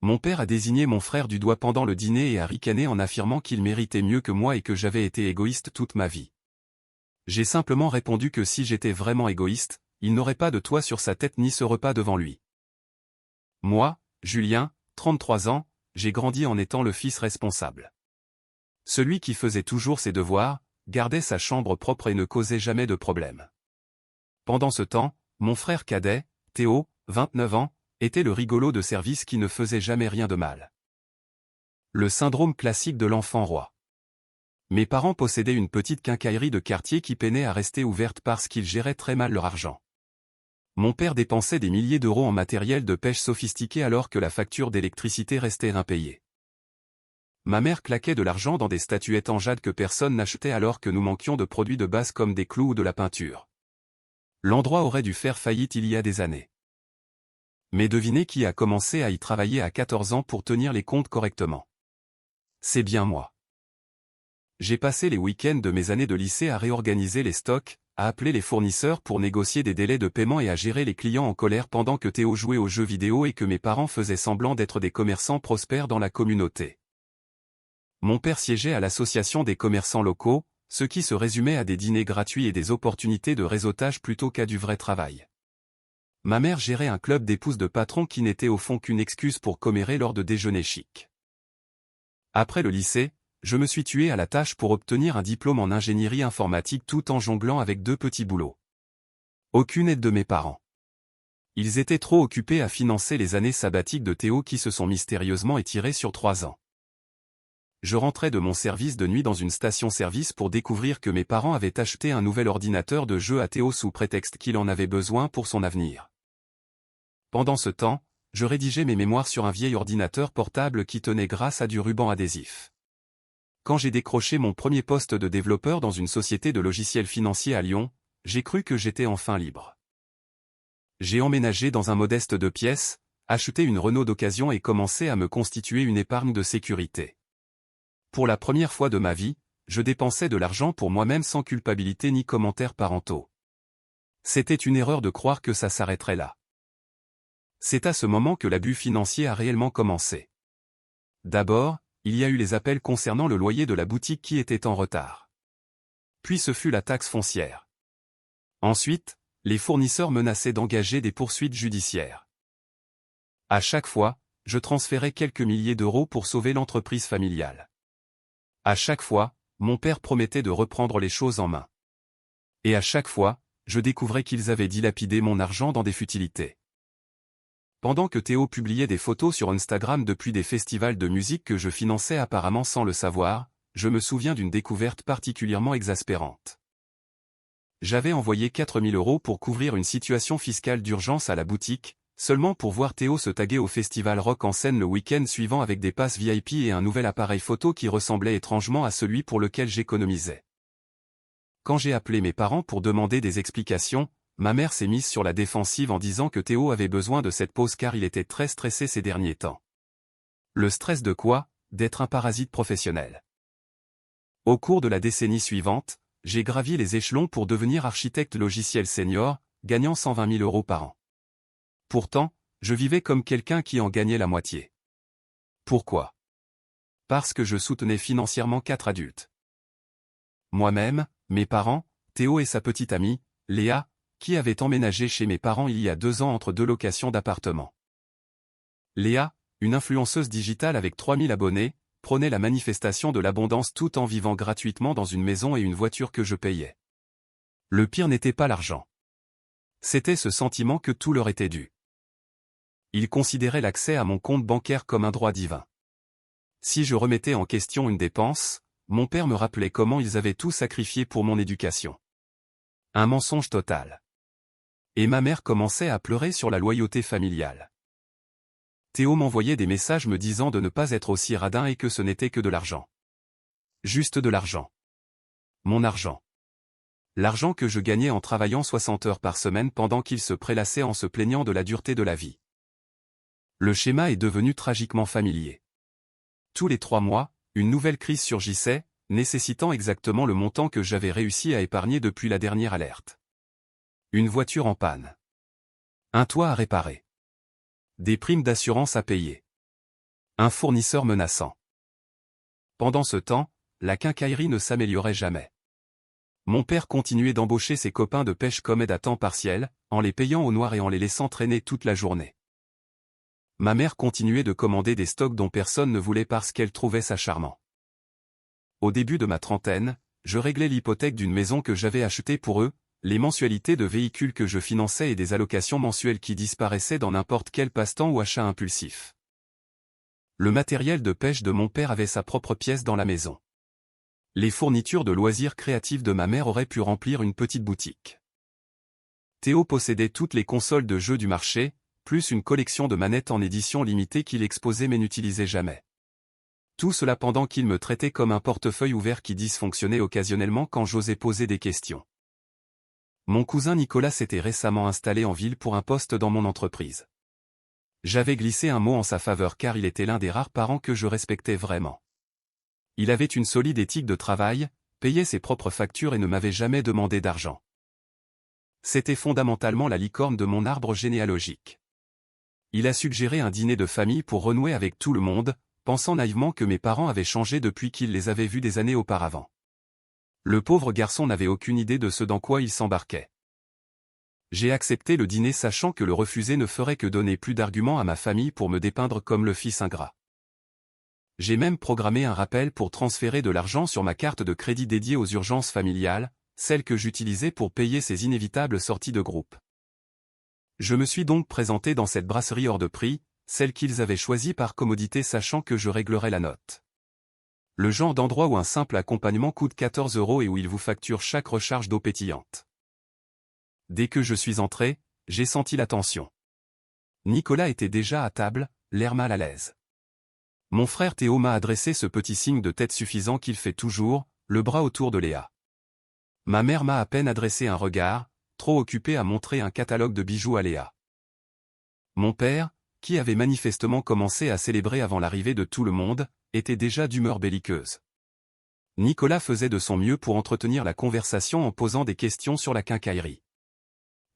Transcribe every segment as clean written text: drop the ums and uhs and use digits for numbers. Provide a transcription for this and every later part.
Mon père a désigné mon frère du doigt pendant le dîner et a ricané en affirmant qu'il méritait mieux que moi et que j'avais été égoïste toute ma vie. J'ai simplement répondu que si j'étais vraiment égoïste, il n'aurait pas de toit sur sa tête ni ce repas devant lui. Moi, Julien, 33 ans, j'ai grandi en étant le fils responsable. Celui qui faisait toujours ses devoirs, gardait sa chambre propre et ne causait jamais de problème. Pendant ce temps, mon frère cadet, Théo, 29 ans, était le rigolo de service qui ne faisait jamais rien de mal. Le syndrome classique de l'enfant roi. Mes parents possédaient une petite quincaillerie de quartier qui peinait à rester ouverte parce qu'ils géraient très mal leur argent. Mon père dépensait des milliers d'euros en matériel de pêche sophistiqué alors que la facture d'électricité restait impayée. Ma mère claquait de l'argent dans des statuettes en jade que personne n'achetait alors que nous manquions de produits de base comme des clous ou de la peinture. L'endroit aurait dû faire faillite il y a des années. Mais devinez qui a commencé à y travailler à 14 ans pour tenir les comptes correctement. C'est bien moi. J'ai passé les week-ends de mes années de lycée à réorganiser les stocks, à appeler les fournisseurs pour négocier des délais de paiement et à gérer les clients en colère pendant que Théo jouait aux jeux vidéo et que mes parents faisaient semblant d'être des commerçants prospères dans la communauté. Mon père siégeait à l'association des commerçants locaux, ce qui se résumait à des dîners gratuits et des opportunités de réseautage plutôt qu'à du vrai travail. Ma mère gérait un club d'épouses de patrons qui n'était au fond qu'une excuse pour commérer lors de déjeuners chics. Après le lycée, je me suis tué à la tâche pour obtenir un diplôme en ingénierie informatique tout en jonglant avec 2 petits boulots. Aucune aide de mes parents. Ils étaient trop occupés à financer les années sabbatiques de Théo qui se sont mystérieusement étirées sur 3 ans. Je rentrais de mon service de nuit dans une station-service pour découvrir que mes parents avaient acheté un nouvel ordinateur de jeu à Théo sous prétexte qu'il en avait besoin pour son avenir. Pendant ce temps, je rédigeais mes mémoires sur un vieil ordinateur portable qui tenait grâce à du ruban adhésif. Quand j'ai décroché mon premier poste de développeur dans une société de logiciels financiers à Lyon, j'ai cru que j'étais enfin libre. J'ai emménagé dans un modeste 2 pièces, acheté une Renault d'occasion et commencé à me constituer une épargne de sécurité. Pour la première fois de ma vie, je dépensais de l'argent pour moi-même sans culpabilité ni commentaires parentaux. C'était une erreur de croire que ça s'arrêterait là. C'est à ce moment que l'abus financier a réellement commencé. D'abord, il y a eu les appels concernant le loyer de la boutique qui était en retard. Puis ce fut la taxe foncière. Ensuite, les fournisseurs menaçaient d'engager des poursuites judiciaires. À chaque fois, je transférais quelques milliers d'euros pour sauver l'entreprise familiale. À chaque fois, mon père promettait de reprendre les choses en main. Et à chaque fois, je découvrais qu'ils avaient dilapidé mon argent dans des futilités. Pendant que Théo publiait des photos sur Instagram depuis des festivals de musique que je finançais apparemment sans le savoir, je me souviens d'une découverte particulièrement exaspérante. J'avais envoyé 4 000 € pour couvrir une situation fiscale d'urgence à la boutique, seulement pour voir Théo se taguer au festival Rock en Seine le week-end suivant avec des passes VIP et un nouvel appareil photo qui ressemblait étrangement à celui pour lequel j'économisais. Quand j'ai appelé mes parents pour demander des explications, ma mère s'est mise sur la défensive en disant que Théo avait besoin de cette pause car il était très stressé ces derniers temps. Le stress de quoi? D'être un parasite professionnel. Au cours de la décennie suivante, j'ai gravi les échelons pour devenir architecte logiciel senior, gagnant 120 000 € par an. Pourtant, je vivais comme quelqu'un qui en gagnait la moitié. Pourquoi? Parce que je soutenais financièrement 4 adultes. Moi-même, mes parents, Théo et sa petite amie, Léa, qui avait emménagé chez mes parents il y a 2 ans entre 2 locations d'appartements. Léa, une influenceuse digitale avec 3000 abonnés, prônait la manifestation de l'abondance tout en vivant gratuitement dans une maison et une voiture que je payais. Le pire n'était pas l'argent. C'était ce sentiment que tout leur était dû. Ils considéraient l'accès à mon compte bancaire comme un droit divin. Si je remettais en question une dépense, mon père me rappelait comment ils avaient tout sacrifié pour mon éducation. Un mensonge total. Et ma mère commençait à pleurer sur la loyauté familiale. Théo m'envoyait des messages me disant de ne pas être aussi radin et que ce n'était que de l'argent. Juste de l'argent. Mon argent. L'argent que je gagnais en travaillant 60 heures par semaine pendant qu'il se prélassait en se plaignant de la dureté de la vie. Le schéma est devenu tragiquement familier. Tous les 3 mois, une nouvelle crise surgissait, nécessitant exactement le montant que j'avais réussi à épargner depuis la dernière alerte. Une voiture en panne. Un toit à réparer. Des primes d'assurance à payer. Un fournisseur menaçant. Pendant ce temps, la quincaillerie ne s'améliorait jamais. Mon père continuait d'embaucher ses copains de pêche comme aide à temps partiel, en les payant au noir et en les laissant traîner toute la journée. Ma mère continuait de commander des stocks dont personne ne voulait parce qu'elle trouvait ça charmant. Au début de ma trentaine, je réglais l'hypothèque d'une maison que j'avais achetée pour eux, les mensualités de véhicules que je finançais et des allocations mensuelles qui disparaissaient dans n'importe quel passe-temps ou achat impulsif. Le matériel de pêche de mon père avait sa propre pièce dans la maison. Les fournitures de loisirs créatifs de ma mère auraient pu remplir une petite boutique. Théo possédait toutes les consoles de jeux du marché, plus une collection de manettes en édition limitée qu'il exposait mais n'utilisait jamais. Tout cela pendant qu'il me traitait comme un portefeuille ouvert qui dysfonctionnait occasionnellement quand j'osais poser des questions. Mon cousin Nicolas s'était récemment installé en ville pour un poste dans mon entreprise. J'avais glissé un mot en sa faveur car il était l'un des rares parents que je respectais vraiment. Il avait une solide éthique de travail, payait ses propres factures et ne m'avait jamais demandé d'argent. C'était fondamentalement la licorne de mon arbre généalogique. Il a suggéré un dîner de famille pour renouer avec tout le monde, pensant naïvement que mes parents avaient changé depuis qu'il les avait vus des années auparavant. Le pauvre garçon n'avait aucune idée de ce dans quoi il s'embarquait. J'ai accepté le dîner sachant que le refuser ne ferait que donner plus d'arguments à ma famille pour me dépeindre comme le fils ingrat. J'ai même programmé un rappel pour transférer de l'argent sur ma carte de crédit dédiée aux urgences familiales, celle que j'utilisais pour payer ces inévitables sorties de groupe. Je me suis donc présenté dans cette brasserie hors de prix, celle qu'ils avaient choisie par commodité sachant que je réglerais la note. Le genre d'endroit où un simple accompagnement coûte 14 € et où ils vous facturent chaque recharge d'eau pétillante. Dès que je suis entré, j'ai senti la tension. Nicolas était déjà à table, l'air mal à l'aise. Mon frère Théo m'a adressé ce petit signe de tête suffisant qu'il fait toujours, le bras autour de Léa. Ma mère m'a à peine adressé un regard, trop occupé à montrer un catalogue de bijoux à Léa. Mon père, qui avait manifestement commencé à célébrer avant l'arrivée de tout le monde, était déjà d'humeur belliqueuse. Nicolas faisait de son mieux pour entretenir la conversation en posant des questions sur la quincaillerie.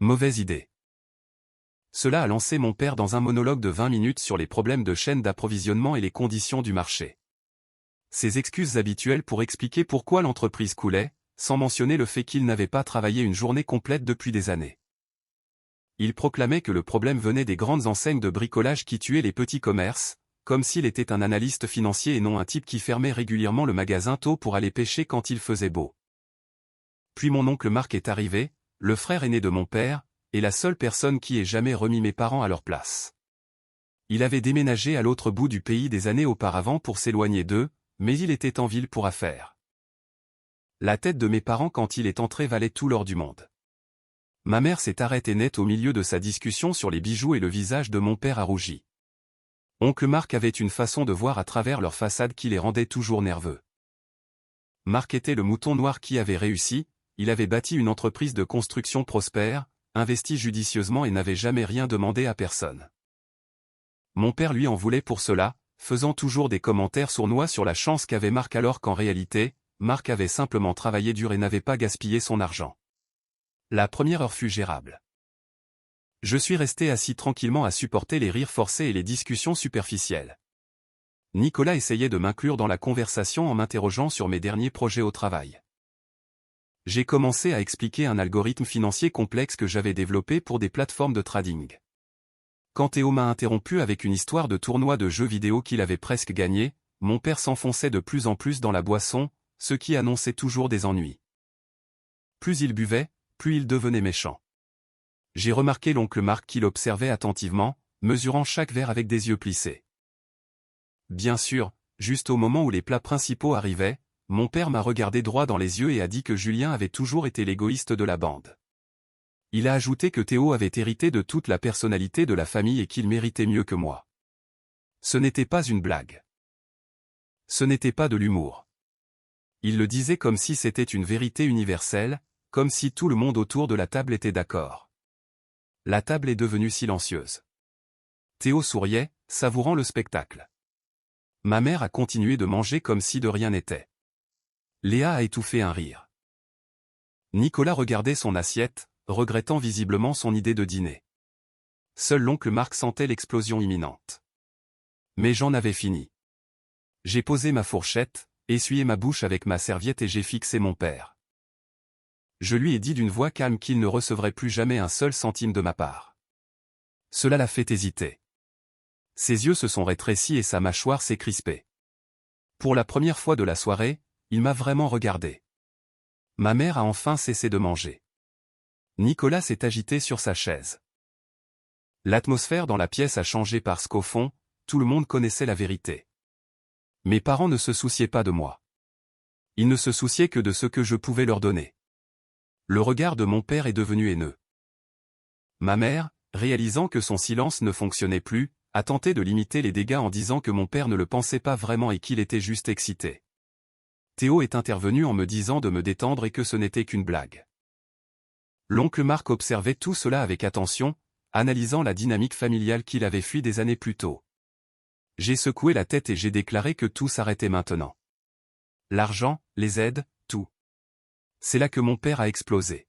Mauvaise idée. Cela a lancé mon père dans un monologue de 20 minutes sur les problèmes de chaîne d'approvisionnement et les conditions du marché. Ses excuses habituelles pour expliquer pourquoi l'entreprise coulait, sans mentionner le fait qu'il n'avait pas travaillé une journée complète depuis des années. Il proclamait que le problème venait des grandes enseignes de bricolage qui tuaient les petits commerces, comme s'il était un analyste financier et non un type qui fermait régulièrement le magasin tôt pour aller pêcher quand il faisait beau. Puis mon oncle Marc est arrivé, le frère aîné de mon père, et la seule personne qui ait jamais remis mes parents à leur place. Il avait déménagé à l'autre bout du pays des années auparavant pour s'éloigner d'eux, mais il était en ville pour affaires. La tête de mes parents quand il est entré valait tout l'or du monde. Ma mère s'est arrêtée net au milieu de sa discussion sur les bijoux et le visage de mon père a rougi. Oncle Marc avait une façon de voir à travers leur façade qui les rendait toujours nerveux. Marc était le mouton noir qui avait réussi, il avait bâti une entreprise de construction prospère, investi judicieusement et n'avait jamais rien demandé à personne. Mon père lui en voulait pour cela, faisant toujours des commentaires sournois sur la chance qu'avait Marc alors qu'en réalité, Marc avait simplement travaillé dur et n'avait pas gaspillé son argent. La première heure fut gérable. Je suis resté assis tranquillement à supporter les rires forcés et les discussions superficielles. Nicolas essayait de m'inclure dans la conversation en m'interrogeant sur mes derniers projets au travail. J'ai commencé à expliquer un algorithme financier complexe que j'avais développé pour des plateformes de trading. Quand Théo m'a interrompu avec une histoire de tournoi de jeux vidéo qu'il avait presque gagné, mon père s'enfonçait de plus en plus dans la boisson, ce qui annonçait toujours des ennuis. Plus il buvait, plus il devenait méchant. J'ai remarqué l'oncle Marc qui l'observait attentivement, mesurant chaque verre avec des yeux plissés. Bien sûr, juste au moment où les plats principaux arrivaient, mon père m'a regardé droit dans les yeux et a dit que Julien avait toujours été l'égoïste de la bande. Il a ajouté que Théo avait hérité de toute la personnalité de la famille et qu'il méritait mieux que moi. Ce n'était pas une blague. Ce n'était pas de l'humour. Il le disait comme si c'était une vérité universelle, comme si tout le monde autour de la table était d'accord. La table est devenue silencieuse. Théo souriait, savourant le spectacle. Ma mère a continué de manger comme si de rien n'était. Léa a étouffé un rire. Nicolas regardait son assiette, regrettant visiblement son idée de dîner. Seul l'oncle Marc sentait l'explosion imminente. Mais j'en avais fini. J'ai posé ma fourchette, essuyé ma bouche avec ma serviette et j'ai fixé mon père. Je lui ai dit d'une voix calme qu'il ne recevrait plus jamais un seul centime de ma part. Cela l'a fait hésiter. Ses yeux se sont rétrécis et sa mâchoire s'est crispée. Pour la première fois de la soirée, il m'a vraiment regardé. Ma mère a enfin cessé de manger. Nicolas s'est agité sur sa chaise. L'atmosphère dans la pièce a changé parce qu'au fond, tout le monde connaissait la vérité. Mes parents ne se souciaient pas de moi. Ils ne se souciaient que de ce que je pouvais leur donner. Le regard de mon père est devenu haineux. Ma mère, réalisant que son silence ne fonctionnait plus, a tenté de limiter les dégâts en disant que mon père ne le pensait pas vraiment et qu'il était juste excité. Théo est intervenu en me disant de me détendre et que ce n'était qu'une blague. L'oncle Marc observait tout cela avec attention, analysant la dynamique familiale qu'il avait fui des années plus tôt. J'ai secoué la tête et j'ai déclaré que tout s'arrêtait maintenant. L'argent, les aides, tout. C'est là que mon père a explosé.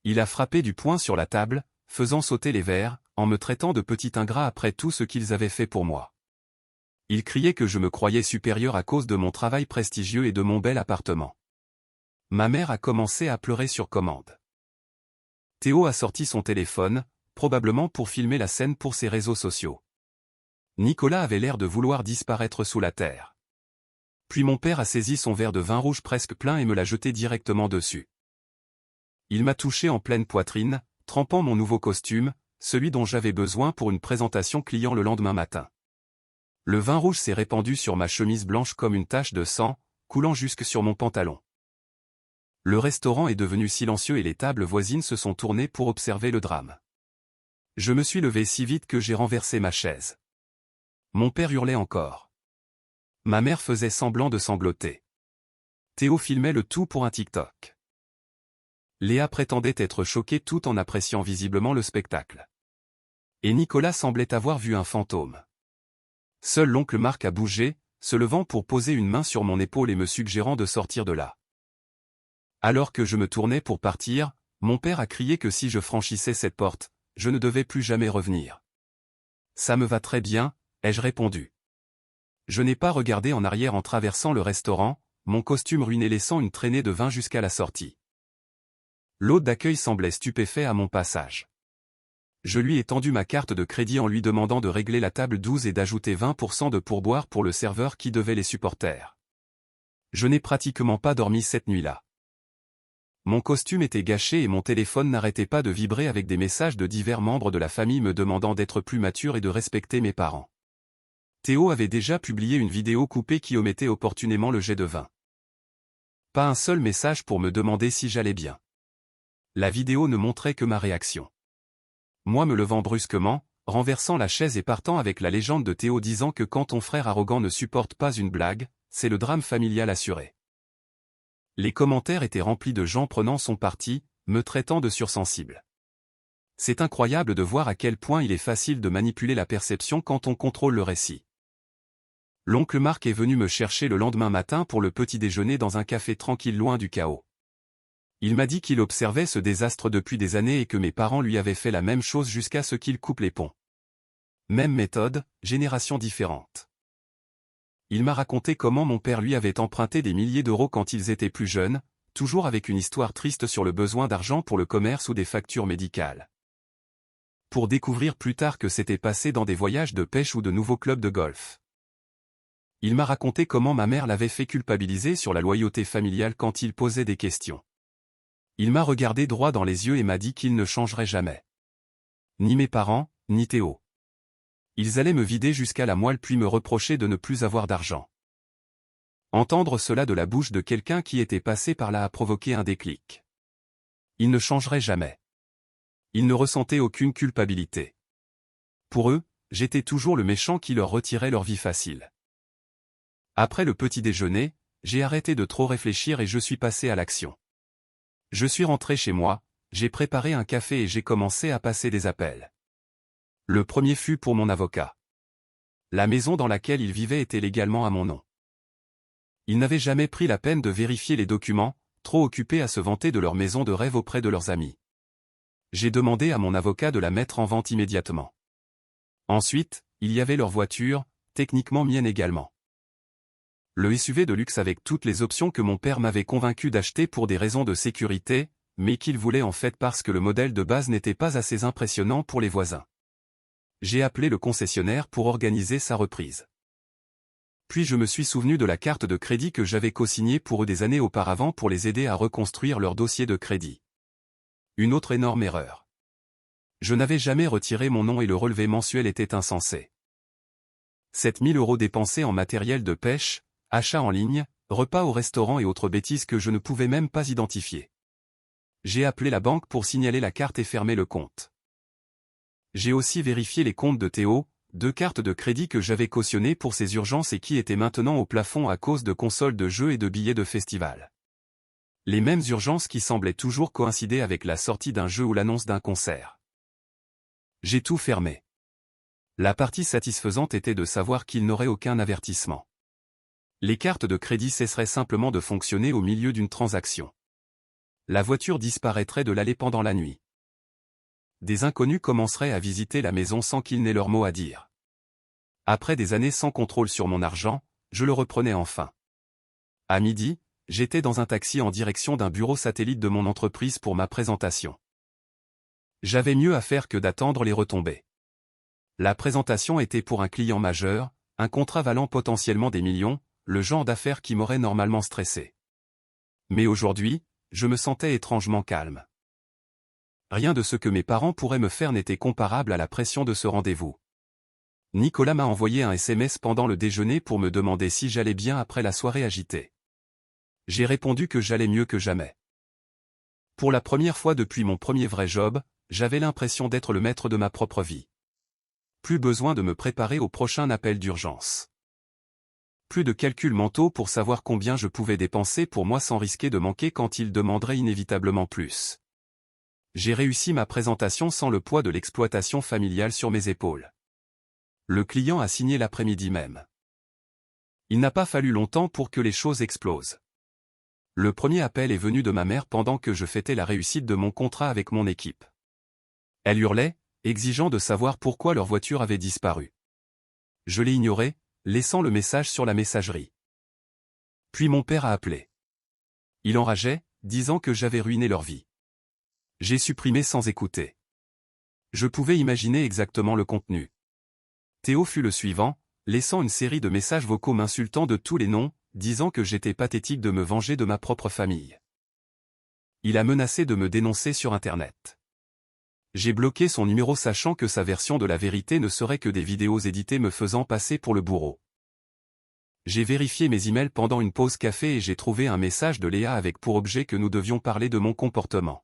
Il a frappé du poing sur la table, faisant sauter les verres, en me traitant de petit ingrat après tout ce qu'ils avaient fait pour moi. Il criait que je me croyais supérieur à cause de mon travail prestigieux et de mon bel appartement. Ma mère a commencé à pleurer sur commande. Théo a sorti son téléphone, probablement pour filmer la scène pour ses réseaux sociaux. Nicolas avait l'air de vouloir disparaître sous la terre. Puis mon père a saisi son verre de vin rouge presque plein et me l'a jeté directement dessus. Il m'a touché en pleine poitrine, trempant mon nouveau costume, celui dont j'avais besoin pour une présentation client le lendemain matin. Le vin rouge s'est répandu sur ma chemise blanche comme une tache de sang, coulant jusque sur mon pantalon. Le restaurant est devenu silencieux et les tables voisines se sont tournées pour observer le drame. Je me suis levé si vite que j'ai renversé ma chaise. Mon père hurlait encore. Ma mère faisait semblant de sangloter. Théo filmait le tout pour un TikTok. Léa prétendait être choquée tout en appréciant visiblement le spectacle. Et Nicolas semblait avoir vu un fantôme. Seul l'oncle Marc a bougé, se levant pour poser une main sur mon épaule et me suggérant de sortir de là. Alors que je me tournais pour partir, mon père a crié que si je franchissais cette porte, je ne devais plus jamais revenir. Ça me va très bien, ai-je répondu. Je n'ai pas regardé en arrière en traversant le restaurant, mon costume ruiné laissant une traînée de vin jusqu'à la sortie. L'hôte d'accueil semblait stupéfait à mon passage. Je lui ai tendu ma carte de crédit en lui demandant de régler la table 12 et d'ajouter 20% de pourboire pour le serveur qui devait les supporters. Je n'ai pratiquement pas dormi cette nuit-là. Mon costume était gâché et mon téléphone n'arrêtait pas de vibrer avec des messages de divers membres de la famille me demandant d'être plus mature et de respecter mes parents. Théo avait déjà publié une vidéo coupée qui omettait opportunément le jet de vin. Pas un seul message pour me demander si j'allais bien. La vidéo ne montrait que ma réaction. Moi me levant brusquement, renversant la chaise et partant avec la légende de Théo disant que quand ton frère arrogant ne supporte pas une blague, c'est le drame familial assuré. Les commentaires étaient remplis de gens prenant son parti, me traitant de sursensible. C'est incroyable de voir à quel point il est facile de manipuler la perception quand on contrôle le récit. L'oncle Marc est venu me chercher le lendemain matin pour le petit déjeuner dans un café tranquille loin du chaos. Il m'a dit qu'il observait ce désastre depuis des années et que mes parents lui avaient fait la même chose jusqu'à ce qu'il coupe les ponts. Même méthode, génération différente. Il m'a raconté comment mon père lui avait emprunté des milliers d'euros quand ils étaient plus jeunes, toujours avec une histoire triste sur le besoin d'argent pour le commerce ou des factures médicales. Pour découvrir plus tard que c'était passé dans des voyages de pêche ou de nouveaux clubs de golf. Il m'a raconté comment ma mère l'avait fait culpabiliser sur la loyauté familiale quand il posait des questions. Il m'a regardé droit dans les yeux et m'a dit qu'il ne changerait jamais. Ni mes parents, ni Théo. Ils allaient me vider jusqu'à la moelle puis me reprocher de ne plus avoir d'argent. Entendre cela de la bouche de quelqu'un qui était passé par là a provoqué un déclic. Ils ne changeraient jamais. Ils ne ressentaient aucune culpabilité. Pour eux, j'étais toujours le méchant qui leur retirait leur vie facile. Après le petit déjeuner, j'ai arrêté de trop réfléchir et je suis passé à l'action. Je suis rentré chez moi, j'ai préparé un café et j'ai commencé à passer des appels. Le premier fut pour mon avocat. La maison dans laquelle il vivait était légalement à mon nom. Ils n'avaient jamais pris la peine de vérifier les documents, trop occupés à se vanter de leur maison de rêve auprès de leurs amis. J'ai demandé à mon avocat de la mettre en vente immédiatement. Ensuite, il y avait leur voiture, techniquement mienne également. Le SUV de luxe avec toutes les options que mon père m'avait convaincu d'acheter pour des raisons de sécurité, mais qu'il voulait en fait parce que le modèle de base n'était pas assez impressionnant pour les voisins. J'ai appelé le concessionnaire pour organiser sa reprise. Puis je me suis souvenu de la carte de crédit que j'avais co-signée pour eux des années auparavant pour les aider à reconstruire leur dossier de crédit. Une autre énorme erreur. Je n'avais jamais retiré mon nom et le relevé mensuel était insensé. 7 000 € dépensés en matériel de pêche, achats en ligne, repas au restaurant et autres bêtises que je ne pouvais même pas identifier. J'ai appelé la banque pour signaler la carte et fermer le compte. J'ai aussi vérifié les comptes de Théo, 2 cartes de crédit que j'avais cautionnées pour ces urgences et qui étaient maintenant au plafond à cause de consoles de jeux et de billets de festival. Les mêmes urgences qui semblaient toujours coïncider avec la sortie d'un jeu ou l'annonce d'un concert. J'ai tout fermé. La partie satisfaisante était de savoir qu'il n'aurait aucun avertissement. Les cartes de crédit cesseraient simplement de fonctionner au milieu d'une transaction. La voiture disparaîtrait de l'allée pendant la nuit. Des inconnus commenceraient à visiter la maison sans qu'ils n'aient leur mot à dire. Après des années sans contrôle sur mon argent, je le reprenais enfin. À midi, j'étais dans un taxi en direction d'un bureau satellite de mon entreprise pour ma présentation. J'avais mieux à faire que d'attendre les retombées. La présentation était pour un client majeur, un contrat valant potentiellement des millions, le genre d'affaires qui m'aurait normalement stressé. Mais aujourd'hui, je me sentais étrangement calme. Rien de ce que mes parents pourraient me faire n'était comparable à la pression de ce rendez-vous. Nicolas m'a envoyé un SMS pendant le déjeuner pour me demander si j'allais bien après la soirée agitée. J'ai répondu que j'allais mieux que jamais. Pour la première fois depuis mon premier vrai job, j'avais l'impression d'être le maître de ma propre vie. Plus besoin de me préparer au prochain appel d'urgence. Plus de calculs mentaux pour savoir combien je pouvais dépenser pour moi sans risquer de manquer quand il demanderait inévitablement plus. J'ai réussi ma présentation sans le poids de l'exploitation familiale sur mes épaules. Le client a signé l'après-midi même. Il n'a pas fallu longtemps pour que les choses explosent. Le premier appel est venu de ma mère pendant que je fêtais la réussite de mon contrat avec mon équipe. Elle hurlait, exigeant de savoir pourquoi leur voiture avait disparu. Je l'ai ignoré, laissant le message sur la messagerie. Puis mon père a appelé. Il enrageait, disant que j'avais ruiné leur vie. J'ai supprimé sans écouter. Je pouvais imaginer exactement le contenu. Théo fut le suivant, laissant une série de messages vocaux m'insultant de tous les noms, disant que j'étais pathétique de me venger de ma propre famille. Il a menacé de me dénoncer sur Internet. J'ai bloqué son numéro sachant que sa version de la vérité ne serait que des vidéos éditées me faisant passer pour le bourreau. J'ai vérifié mes emails pendant une pause café et j'ai trouvé un message de Léa avec pour objet que nous devions parler de mon comportement.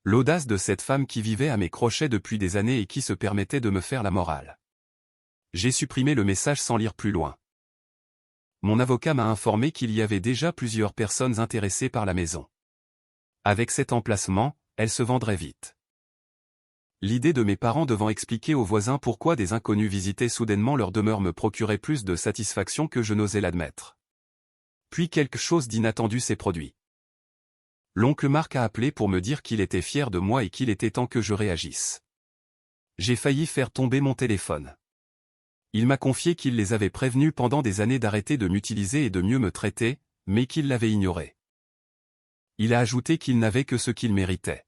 L'audace de cette femme qui vivait à mes crochets depuis des années et qui se permettait de me faire la morale. J'ai supprimé le message sans lire plus loin. Mon avocat m'a informé qu'il y avait déjà plusieurs personnes intéressées par la maison. Avec cet emplacement, elle se vendrait vite. L'idée de mes parents devant expliquer aux voisins pourquoi des inconnus visitaient soudainement leur demeure me procurait plus de satisfaction que je n'osais l'admettre. Puis quelque chose d'inattendu s'est produit. L'oncle Marc a appelé pour me dire qu'il était fier de moi et qu'il était temps que je réagisse. J'ai failli faire tomber mon téléphone. Il m'a confié qu'il les avait prévenus pendant des années d'arrêter de m'utiliser et de mieux me traiter, mais qu'il l'avait ignoré. Il a ajouté qu'il n'avait que ce qu'il méritait.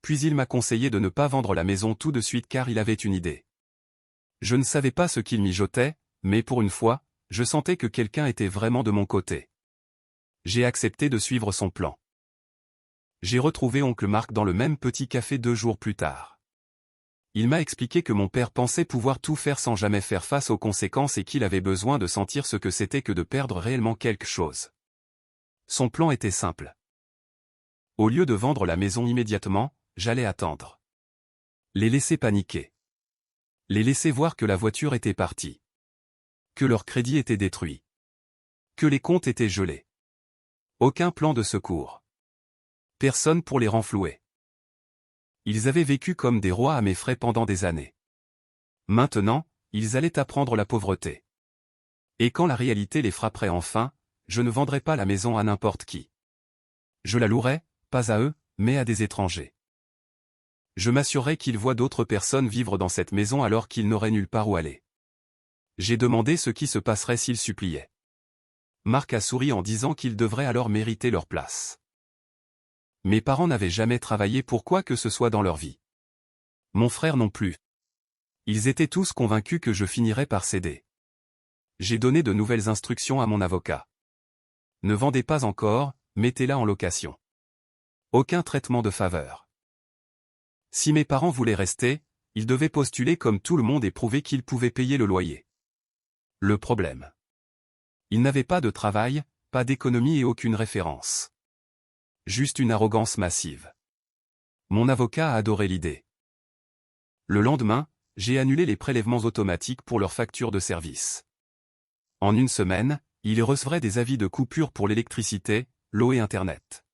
Puis il m'a conseillé de ne pas vendre la maison tout de suite car il avait une idée. Je ne savais pas ce qu'il mijotait, mais pour une fois, je sentais que quelqu'un était vraiment de mon côté. J'ai accepté de suivre son plan. J'ai retrouvé oncle Marc dans le même petit café 2 jours plus tard. Il m'a expliqué que mon père pensait pouvoir tout faire sans jamais faire face aux conséquences et qu'il avait besoin de sentir ce que c'était que de perdre réellement quelque chose. Son plan était simple. Au lieu de vendre la maison immédiatement, j'allais attendre. Les laisser paniquer. Les laisser voir que la voiture était partie. Que leur crédit était détruit. Que les comptes étaient gelés. Aucun plan de secours. Personne pour les renflouer. Ils avaient vécu comme des rois à mes frais pendant des années. Maintenant, ils allaient apprendre la pauvreté. Et quand la réalité les frapperait enfin, je ne vendrais pas la maison à n'importe qui. Je la louerais, pas à eux, mais à des étrangers. Je m'assurerai qu'il voit d'autres personnes vivre dans cette maison alors qu'il n'aurait nulle part où aller. J'ai demandé ce qui se passerait s'il suppliait. Marc a souri en disant qu'ils devraient alors mériter leur place. Mes parents n'avaient jamais travaillé pour quoi que ce soit dans leur vie. Mon frère non plus. Ils étaient tous convaincus que je finirais par céder. J'ai donné de nouvelles instructions à mon avocat. Ne vendez pas encore, mettez-la en location. Aucun traitement de faveur. Si mes parents voulaient rester, ils devaient postuler comme tout le monde et prouver qu'ils pouvaient payer le loyer. Le problème. Ils n'avaient pas de travail, pas d'économie et aucune référence. Juste une arrogance massive. Mon avocat a adoré l'idée. Le lendemain, j'ai annulé les prélèvements automatiques pour leurs factures de service. En une semaine, ils recevraient des avis de coupure pour l'électricité, l'eau et Internet.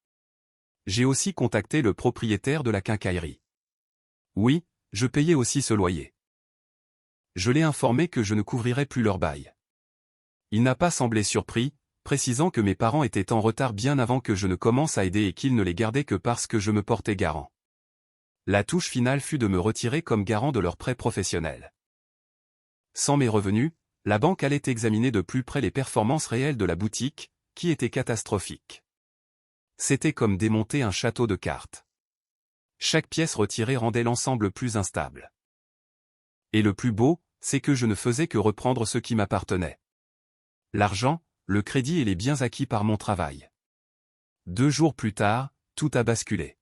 J'ai aussi contacté le propriétaire de la quincaillerie. Oui, je payais aussi ce loyer. Je l'ai informé que je ne couvrirais plus leur bail. Il n'a pas semblé surpris, précisant que mes parents étaient en retard bien avant que je ne commence à aider et qu'ils ne les gardaient que parce que je me portais garant. La touche finale fut de me retirer comme garant de leur prêt professionnel. Sans mes revenus, la banque allait examiner de plus près les performances réelles de la boutique, qui étaient catastrophiques. C'était comme démonter un château de cartes. Chaque pièce retirée rendait l'ensemble plus instable. Et le plus beau, c'est que je ne faisais que reprendre ce qui m'appartenait. L'argent, le crédit et les biens acquis par mon travail. 2 jours plus tard, tout a basculé.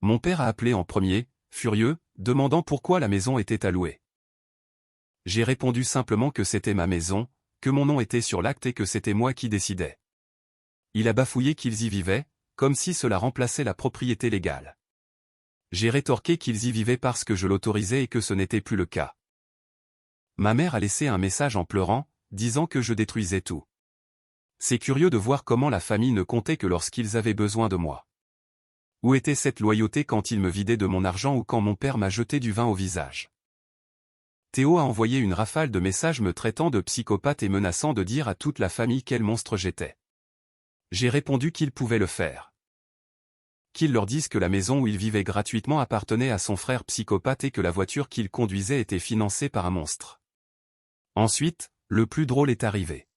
Mon père a appelé en premier, furieux, demandant pourquoi la maison était à louer. J'ai répondu simplement que c'était ma maison, que mon nom était sur l'acte et que c'était moi qui décidais. Il a bafouillé qu'ils y vivaient, comme si cela remplaçait la propriété légale. J'ai rétorqué qu'ils y vivaient parce que je l'autorisais et que ce n'était plus le cas. Ma mère a laissé un message en pleurant, disant que je détruisais tout. C'est curieux de voir comment la famille ne comptait que lorsqu'ils avaient besoin de moi. Où était cette loyauté quand ils me vidaient de mon argent ou quand mon père m'a jeté du vin au visage? Théo a envoyé une rafale de messages me traitant de psychopathe et menaçant de dire à toute la famille quel monstre j'étais. J'ai répondu qu'il pouvait le faire. Qu'il leur dise que la maison où il vivait gratuitement appartenait à son frère psychopathe et que la voiture qu'il conduisait était financée par un monstre. Ensuite, le plus drôle est arrivé.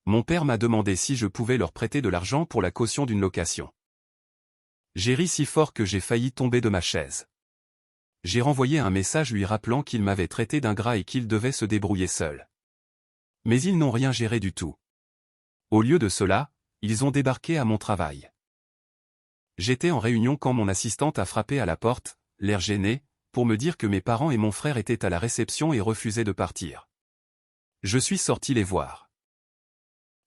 Mon père m'a demandé si je pouvais leur prêter de l'argent pour la caution d'une location. J'ai ri si fort que j'ai failli tomber de ma chaise. J'ai renvoyé un message lui rappelant qu'il m'avait traité d'ingrat et qu'il devait se débrouiller seul. Mais ils n'ont rien géré du tout. Au lieu de cela, ils ont débarqué à mon travail. J'étais en réunion quand mon assistante a frappé à la porte, l'air gêné, pour me dire que mes parents et mon frère étaient à la réception et refusaient de partir. Je suis sorti les voir.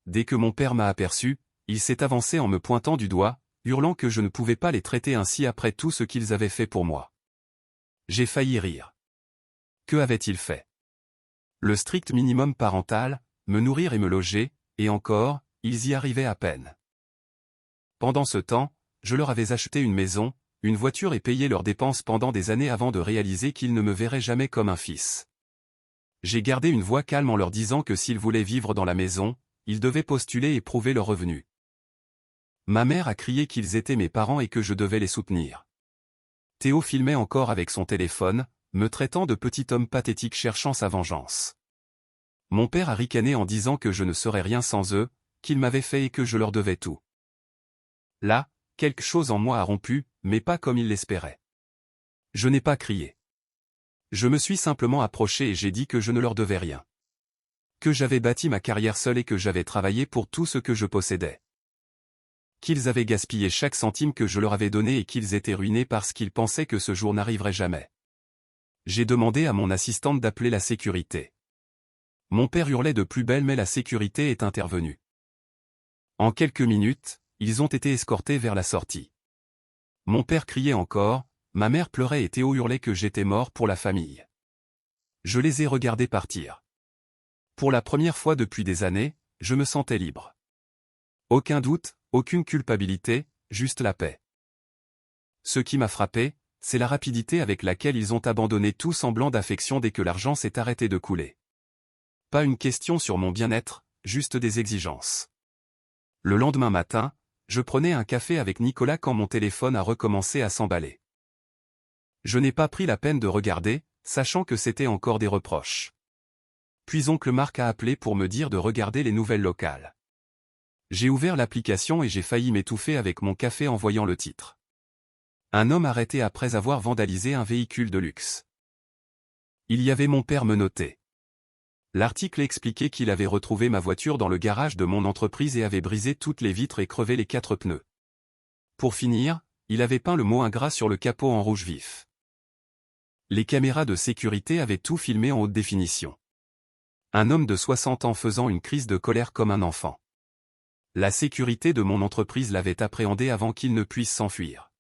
Dès que mon père m'a aperçu, il s'est avancé en me pointant du doigt, hurlant que je ne pouvais pas les traiter ainsi après tout ce qu'ils avaient fait pour moi. J'ai failli rire. Que avait-il fait? Le strict minimum parental, me nourrir et me loger, et encore, ils y arrivaient à peine. Pendant ce temps, je leur avais acheté une maison, une voiture et payé leurs dépenses pendant des années avant de réaliser qu'ils ne me verraient jamais comme un fils. J'ai gardé une voix calme en leur disant que s'ils voulaient vivre dans la maison, ils devaient postuler et prouver leurs revenus. Ma mère a crié qu'ils étaient mes parents et que je devais les soutenir. Théo filmait encore avec son téléphone, me traitant de petit homme pathétique cherchant sa vengeance. Mon père a ricané en disant que je ne serais rien sans eux, qu'ils m'avaient fait et que je leur devais tout. Là, quelque chose en moi a rompu, mais pas comme il l'espérait. Je n'ai pas crié. Je me suis simplement approché et j'ai dit que je ne leur devais rien. Que j'avais bâti ma carrière seul et que j'avais travaillé pour tout ce que je possédais. Qu'ils avaient gaspillé chaque centime que je leur avais donné et qu'ils étaient ruinés parce qu'ils pensaient que ce jour n'arriverait jamais. J'ai demandé à mon assistante d'appeler la sécurité. Mon père hurlait de plus belle mais la sécurité est intervenue. En quelques minutes, ils ont été escortés vers la sortie. Mon père criait encore, ma mère pleurait et Théo hurlait que j'étais mort pour la famille. Je les ai regardés partir. Pour la première fois depuis des années, je me sentais libre. Aucun doute, aucune culpabilité, juste la paix. Ce qui m'a frappé, c'est la rapidité avec laquelle ils ont abandonné tout semblant d'affection dès que l'argent s'est arrêté de couler. Pas une question sur mon bien-être, juste des exigences. Le lendemain matin, je prenais un café avec Nicolas quand mon téléphone a recommencé à s'emballer. Je n'ai pas pris la peine de regarder, sachant que c'était encore des reproches. Puis oncle Marc a appelé pour me dire de regarder les nouvelles locales. J'ai ouvert l'application et j'ai failli m'étouffer avec mon café en voyant le titre. Un homme arrêté après avoir vandalisé un véhicule de luxe. Il y avait mon père menotté. L'article expliquait qu'il avait retrouvé ma voiture dans le garage de mon entreprise et avait brisé toutes les vitres et crevé les 4 pneus. Pour finir, il avait peint le mot ingrat sur le capot en rouge vif. Les caméras de sécurité avaient tout filmé en haute définition. Un homme de 60 ans faisant une crise de colère comme un enfant. La sécurité de mon entreprise l'avait appréhendé avant qu'il ne puisse s'enfuir.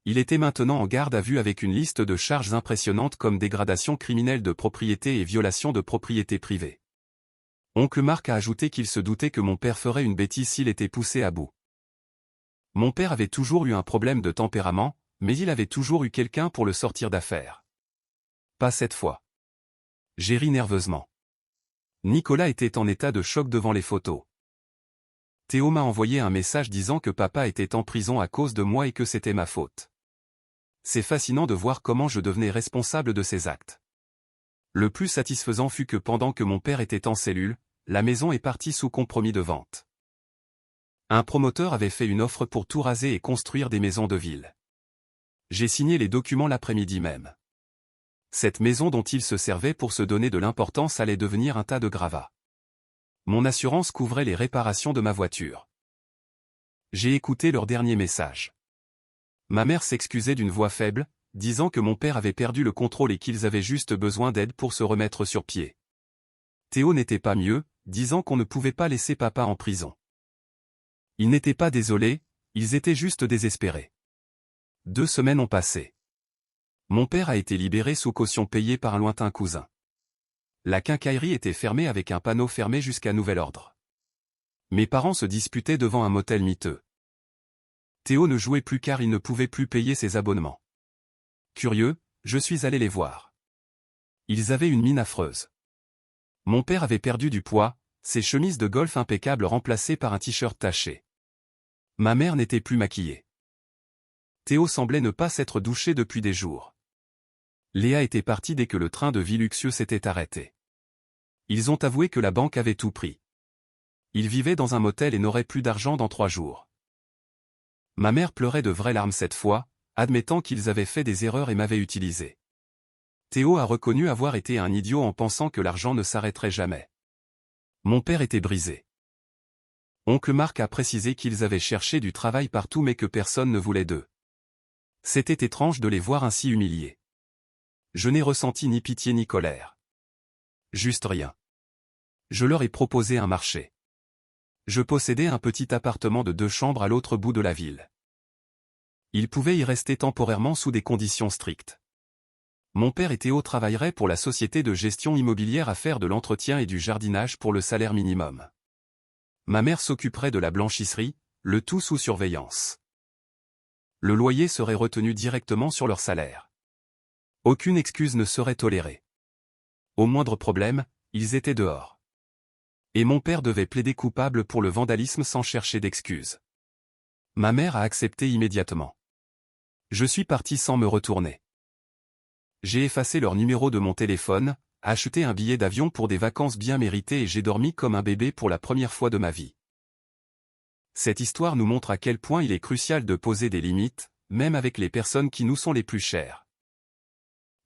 Il était maintenant en garde à vue avec une liste de charges impressionnantes comme dégradation criminelle de propriété et violation de propriété privée. Oncle Marc a ajouté qu'il se doutait que mon père ferait une bêtise s'il était poussé à bout. Mon père avait toujours eu un problème de tempérament, mais il avait toujours eu quelqu'un pour le sortir d'affaire. Pas cette fois. J'ai ri nerveusement. Nicolas était en état de choc devant les photos. Théo m'a envoyé un message disant que papa était en prison à cause de moi et que c'était ma faute. C'est fascinant de voir comment je devenais responsable de ces actes. Le plus satisfaisant fut que pendant que mon père était en cellule, la maison est partie sous compromis de vente. Un promoteur avait fait une offre pour tout raser et construire des maisons de ville. J'ai signé les documents l'après-midi même. Cette maison dont il se servait pour se donner de l'importance allait devenir un tas de gravats. Mon assurance couvrait les réparations de ma voiture. J'ai écouté leur dernier message. Ma mère s'excusait d'une voix faible, disant que mon père avait perdu le contrôle et qu'ils avaient juste besoin d'aide pour se remettre sur pied. Théo n'était pas mieux, disant qu'on ne pouvait pas laisser papa en prison. Ils n'étaient pas désolés, ils étaient juste désespérés. 2 semaines ont passé. Mon père a été libéré sous caution payée par un lointain cousin. La quincaillerie était fermée avec un panneau fermé jusqu'à nouvel ordre. Mes parents se disputaient devant un motel miteux. Théo ne jouait plus car il ne pouvait plus payer ses abonnements. Curieux, je suis allé les voir. Ils avaient une mine affreuse. Mon père avait perdu du poids, ses chemises de golf impeccables remplacées par un t-shirt taché. Ma mère n'était plus maquillée. Théo semblait ne pas s'être douché depuis des jours. Léa était partie dès que le train de vie luxueux s'était arrêté. Ils ont avoué que la banque avait tout pris. Ils vivaient dans un motel et n'auraient plus d'argent dans 3 jours. Ma mère pleurait de vraies larmes cette fois, admettant qu'ils avaient fait des erreurs et m'avaient utilisé. Théo a reconnu avoir été un idiot en pensant que l'argent ne s'arrêterait jamais. Mon père était brisé. Oncle Marc a précisé qu'ils avaient cherché du travail partout mais que personne ne voulait d'eux. C'était étrange de les voir ainsi humiliés. Je n'ai ressenti ni pitié ni colère. Juste rien. Je leur ai proposé un marché. Je possédais un petit appartement de 2 chambres à l'autre bout de la ville. Ils pouvaient y rester temporairement sous des conditions strictes. Mon père et Théo travailleraient pour la société de gestion immobilière à faire de l'entretien et du jardinage pour le salaire minimum. Ma mère s'occuperait de la blanchisserie, le tout sous surveillance. Le loyer serait retenu directement sur leur salaire. Aucune excuse ne serait tolérée. Au moindre problème, ils étaient dehors. Et mon père devait plaider coupable pour le vandalisme sans chercher d'excuses. Ma mère a accepté immédiatement. Je suis parti sans me retourner. J'ai effacé leur numéro de mon téléphone, acheté un billet d'avion pour des vacances bien méritées et j'ai dormi comme un bébé pour la première fois de ma vie. Cette histoire nous montre à quel point il est crucial de poser des limites, même avec les personnes qui nous sont les plus chères.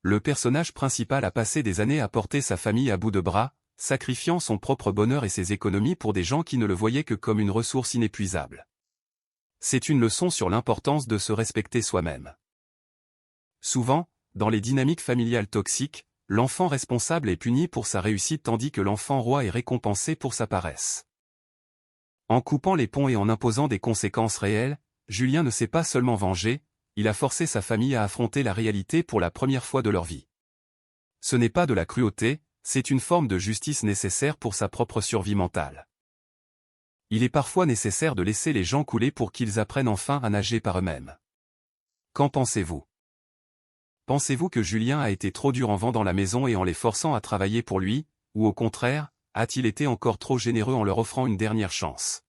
Le personnage principal a passé des années à porter sa famille à bout de bras, sacrifiant son propre bonheur et ses économies pour des gens qui ne le voyaient que comme une ressource inépuisable. C'est une leçon sur l'importance de se respecter soi-même. Souvent, dans les dynamiques familiales toxiques, l'enfant responsable est puni pour sa réussite tandis que l'enfant roi est récompensé pour sa paresse. En coupant les ponts et en imposant des conséquences réelles, Julien ne s'est pas seulement vengé, il a forcé sa famille à affronter la réalité pour la première fois de leur vie. Ce n'est pas de la cruauté, c'est une forme de justice nécessaire pour sa propre survie mentale. Il est parfois nécessaire de laisser les gens couler pour qu'ils apprennent enfin à nager par eux-mêmes. Qu'en pensez-vous? Pensez-vous que Julien a été trop dur en vendant la maison et en les forçant à travailler pour lui, ou au contraire, a-t-il été encore trop généreux en leur offrant une dernière chance?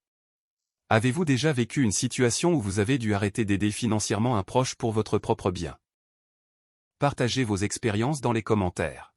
Avez-vous déjà vécu une situation où vous avez dû arrêter d'aider financièrement un proche pour votre propre bien? Partagez vos expériences dans les commentaires.